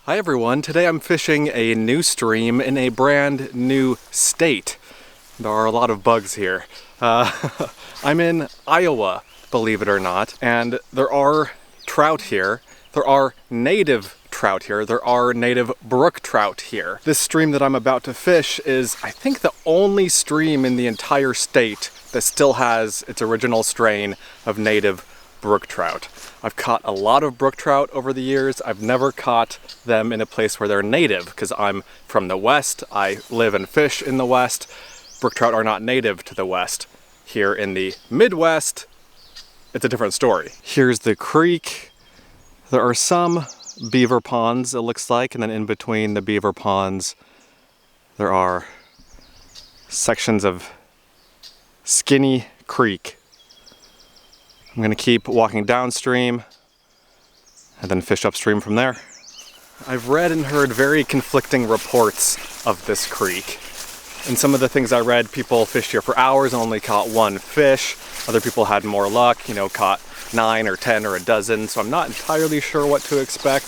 Hi everyone, today I'm fishing a new stream in a brand new state. There are a lot of bugs here. I'm in Iowa, believe it or not, and there are trout here. There are native trout here. There are native brook trout here. This stream that I'm about to fish is, I think, the only stream in the entire state that still has its original strain of native brook trout. I've caught a lot of brook trout over the years. I've never caught them in a place where they're native because I'm from the West. I live and fish in the West. Brook trout are not native to the West. Here in the Midwest, it's a different story. Here's the creek. There are some beaver ponds, it looks like, and then in between the beaver ponds, there are sections of skinny creek. I'm gonna keep walking downstream and then fish upstream from there. I've read and heard very conflicting reports of this creek. And some of the things I read, people fished here for hours and only caught one fish. Other people had more luck, caught 9 or 10 or a dozen. So I'm not entirely sure what to expect.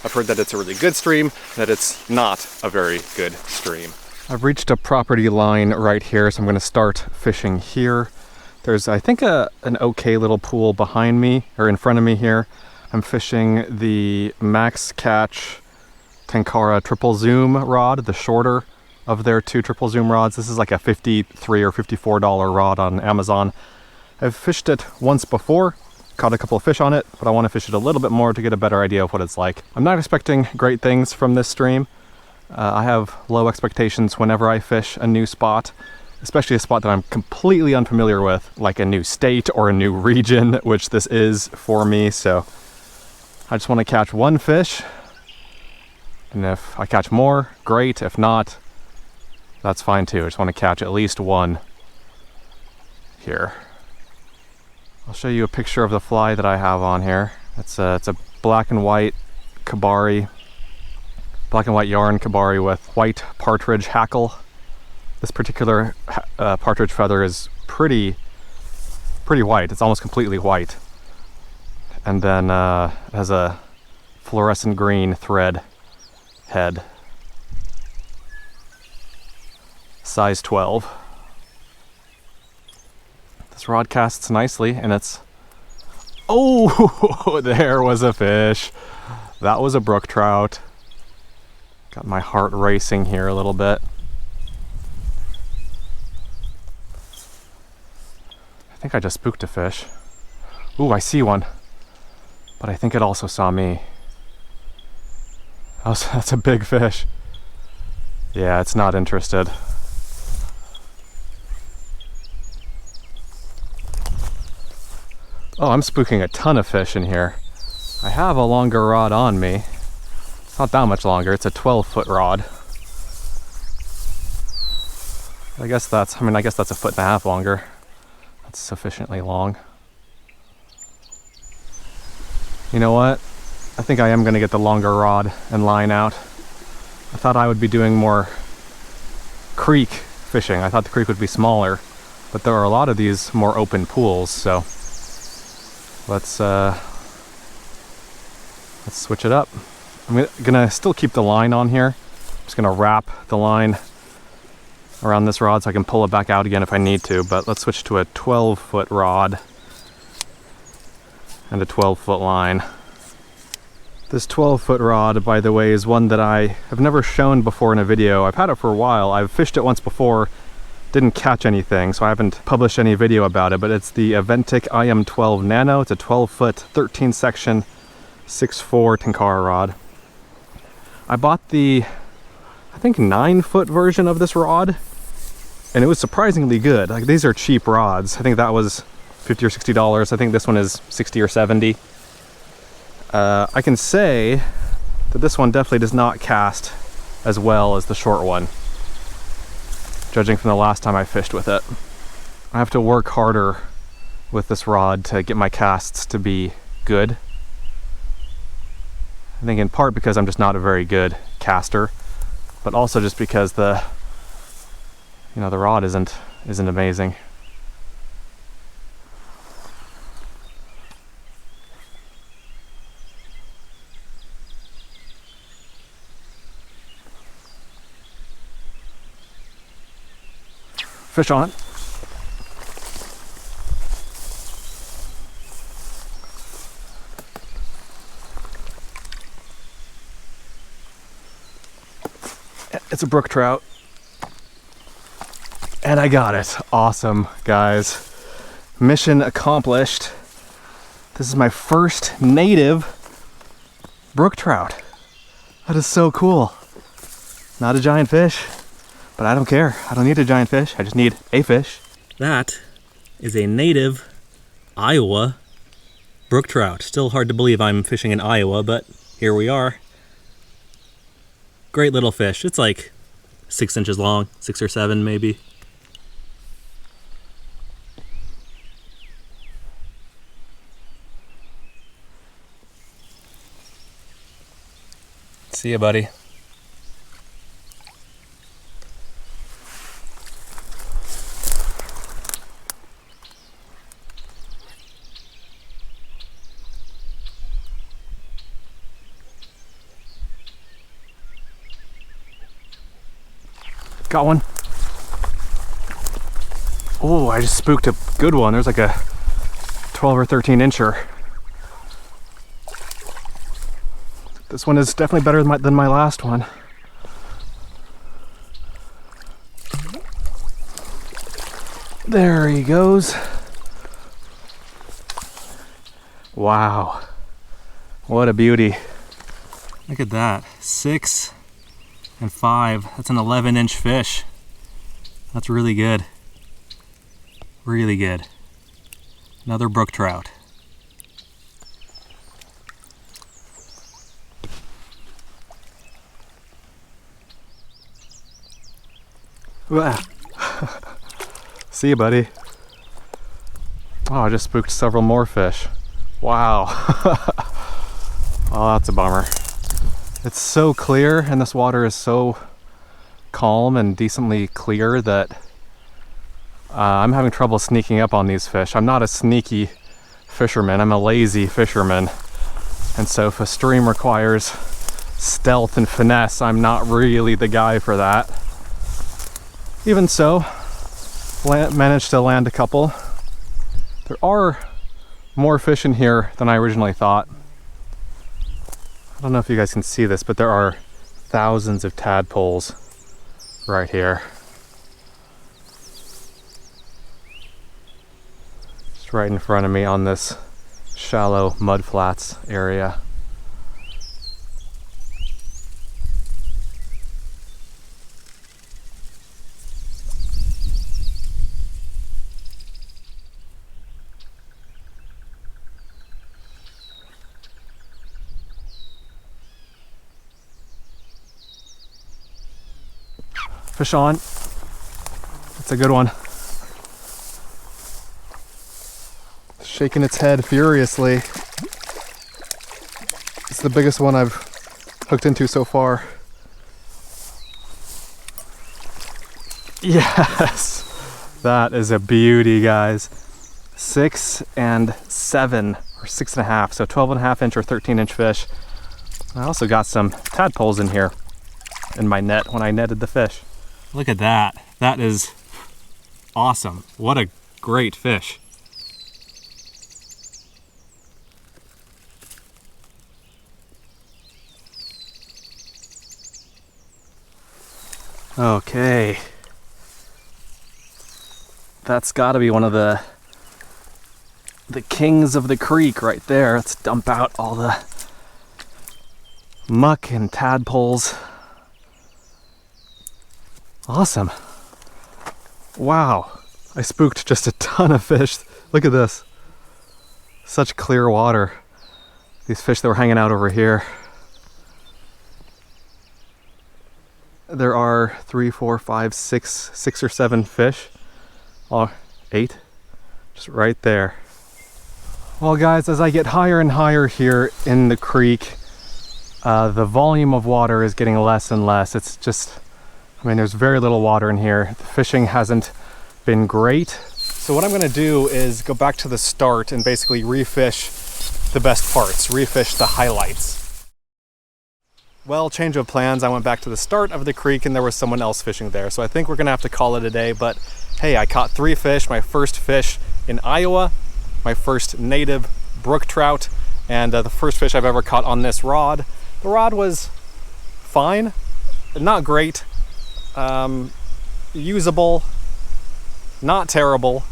I've heard that it's a really good stream, that it's not a very good stream. I've reached a property line right here, so I'm gonna start fishing here. There's, I think, an okay little pool behind me, or in front of me here. I'm fishing the Max Catch Tenkara triple zoom rod, the shorter of their two triple zoom rods. This is like a $53 or $54 rod on Amazon. I've fished it once before, caught a couple of fish on it, but I want to fish it a little bit more to get a better idea of what it's like. I'm not expecting great things from this stream. I have low expectations whenever I fish a new spot, especially a spot that I'm completely unfamiliar with, like a new state or a new region, which this is for me. So I just want to catch one fish, and if I catch more, great. If not, that's fine too. I just want to catch at least one here. I'll show you a picture of the fly that I have on here. It's a black and white kabari, black and white yarn kabari with white partridge hackle. This particular partridge feather is pretty white. It's almost completely white. And then it has a fluorescent green thread head. Size 12. This rod casts nicely, and it's... Oh, there was a fish. That was a brook trout. Got my heart racing here a little bit. I think I just spooked a fish. Ooh, I see one. But I think it also saw me. That's a big fish. Yeah, it's not interested. Oh, I'm spooking a ton of fish in here. I have a longer rod on me. It's not that much longer. It's a 12-foot rod. I guess that's a foot and a half longer. That's sufficiently long. You know what? I think I am going to get the longer rod and line out. I thought I would be doing more creek fishing. I thought the creek would be smaller, but there are a lot of these more open pools, so let's switch it up. I'm gonna still keep the line on here. I'm just gonna wrap the line around this rod so I can pull it back out again if I need to, but let's switch to a 12-foot rod and a 12-foot line. This 12-foot rod, by the way, is one that I have never shown before in a video. I've had it for a while. I've fished it once before, didn't catch anything, so I haven't published any video about it, but it's the Aventic IM12 Nano. It's a 12-foot, 13-section, 6'4" Tenkara rod. I bought the, I think, 9-foot version of this rod, and it was surprisingly good. Like, these are cheap rods. I think that was $50 or $60. I think this one is $60 or $70. I can say that this one definitely does not cast as well as the short one, judging from the last time I fished with it. I have to work harder with this rod to get my casts to be good. I think in part because I'm just not a very good caster, but also just because the rod isn't amazing. Fish on. It's a brook trout. And I got it. Awesome, guys. Mission accomplished. This is my first native brook trout. That is so cool. Not a giant fish, but I don't care. I don't need a giant fish. I just need a fish. That is a native Iowa brook trout. Still hard to believe I'm fishing in Iowa, but here we are. Great little fish. It's like 6 inches long, 6 or 7 maybe. See ya, buddy. Got one. Oh, I just spooked a good one. There's like a 12 or 13 incher. This one is definitely better than my last one. There he goes. Wow. What a beauty. Look at that. 6 and 5. That's an 11-inch fish. That's really good. Really good. Another brook trout. See you, buddy. Oh, I just spooked several more fish. Wow. Oh, that's a bummer. It's so clear and this water is so calm and decently clear that I'm having trouble sneaking up on these fish. I'm not a sneaky fisherman, I'm a lazy fisherman. And so if a stream requires stealth and finesse, I'm not really the guy for that. Even so, managed to land a couple. There are more fish in here than I originally thought. I don't know if you guys can see this, but there are thousands of tadpoles right here. Just right in front of me on this shallow mud flats area. Fish on. It's a good one. Shaking its head furiously. It's the biggest one I've hooked into so far. Yes! That is a beauty, guys. 6 and 7, or 6.5, so 12.5 inch or 13-inch fish. I also got some tadpoles in here in my net when I netted the fish. Look at that. That is awesome. What a great fish. Okay. That's got to be one of the kings of the creek right there. Let's dump out all the muck and tadpoles. Awesome. Wow. I spooked just a ton of fish. Look at this. Such clear water. These fish that were hanging out over here. There are 3, 4, 5, 6 or 7 fish. Oh, 8. Just right there. Well, guys, as I get higher and higher here in the creek, the volume of water is getting less and less. It's just, I mean, there's very little water in here. The fishing hasn't been great. So what I'm gonna do is go back to the start and basically refish the best parts, refish the highlights. Well, change of plans. I went back to the start of the creek and there was someone else fishing there. So I think we're gonna have to call it a day, but hey, I caught 3 fish, my first fish in Iowa, my first native brook trout, and the first fish I've ever caught on this rod. The rod was fine, not great, usable, not terrible.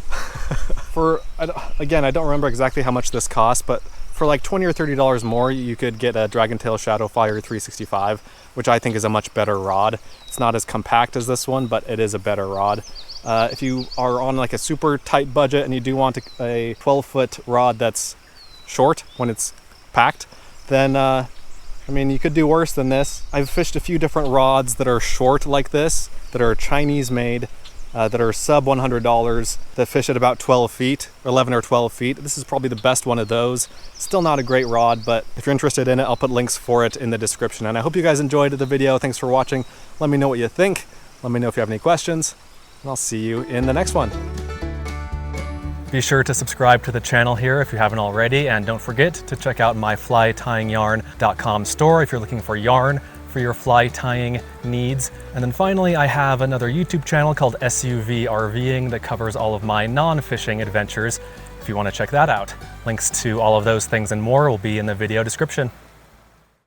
Again, I don't remember exactly how much this cost, but for like $20 or $30 more, you could get a Dragontail Shadowfire 365, which I think is a much better rod. It's not as compact as this one, but it is a better rod. If you are on like a super tight budget and you do want a 12-foot rod that's short when it's packed, then I mean, you could do worse than this. I've fished a few different rods that are short like this, that are Chinese made, that are sub $100, that fish at about 12 feet, 11 or 12 feet. This is probably the best one of those. Still not a great rod, but if you're interested in it, I'll put links for it in the description. And I hope you guys enjoyed the video. Thanks for watching. Let me know what you think. Let me know if you have any questions, and I'll see you in the next one. Be sure to subscribe to the channel here if you haven't already, and don't forget to check out my flytyingyarn.com store if you're looking for yarn for your fly tying needs. And then finally, I have another YouTube channel called SUV RVing that covers all of my non-fishing adventures if you want to check that out. Links to all of those things and more will be in the video description.